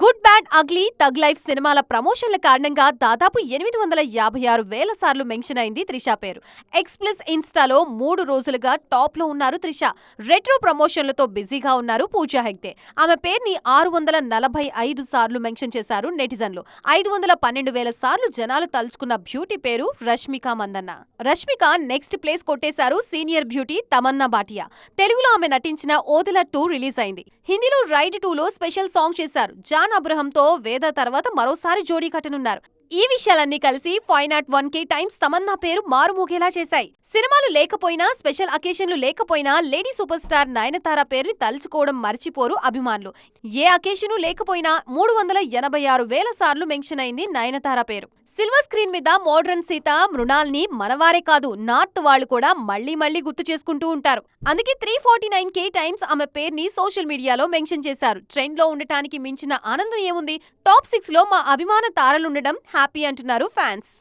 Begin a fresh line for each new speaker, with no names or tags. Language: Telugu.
గుడ్ బ్యాడ్ అగ్లీ తగ్ లైఫ్ సినిమాల ప్రమోషన్ల కారణంగా దాదాపు 856,000 సార్లు మెన్షన్ అయింది త్రిష పేరు. ఎక్స్‌ప్లస్ ఇన్‌స్టాలో 3 రోజులుగా టాప్‌లో ఉన్నారు త్రిష. రెట్రో ప్రమోషన్లతో బిజీగా ఉన్నారు పూజా హెగ్డే. ఆమె పేరుని 645 సార్లు మెన్షన్ చేశారు నెటిజన్లు. 512,000 సార్లు జనాలు తలుచుకున్న బ్యూటీ పేరు రష్మిక మందన్న. రష్మిక నెక్స్ట్ ప్లేస్ కొట్టేశారు సీనియర్ బ్యూటీ తమన్నా భాటియా. తెలుగులో ఆమె నటించిన ఓదెల 2 రిలీజ్ అయింది. హిందీలో రైడ్ 2లో స్పెషల్ సాంగ్ చేశారు. జాన్ అబ్రహంతో వేద తర్వాత మరోసారి జోడీ కట్టనున్నారు. ఈ విషయాలన్నీ కలిసి 501k టైమ్స్ తమన్నా పేరు మారుమోగేలా చేశాయి. సినిమాలు లేకపోయినా, స్పెషల్ అకేషన్లు లేకపోయినా లేడీ సూపర్ స్టార్ నయనతార పేరుని తలుచుకోవడం మర్చిపోరు అభిమానులు. ఏ అకేషను లేకపోయినా 386,000 సార్లు మెన్షన్ అయింది నయనతార పేరు. సిల్వర్ స్క్రీన్ మీద మోడ్రన్ సీత, మృణాల్ని మనవారే కాదు నార్త్ వాళ్ళు కూడా మళ్లీ మళ్లీ గుర్తు చేసుకుంటూ ఉంటారు. అందుకే 349k టైమ్స్ ఆమె పేరుని సోషల్ మీడియాలో మెన్షన్ చేశారు. ట్రెండ్ లో ఉండటానికి మించిన ఆనందం ఏముంది? టాప్ 6లో మా అభిమాన తారలుండడం హ్యాపీ అంటున్నారు ఫ్యాన్స్.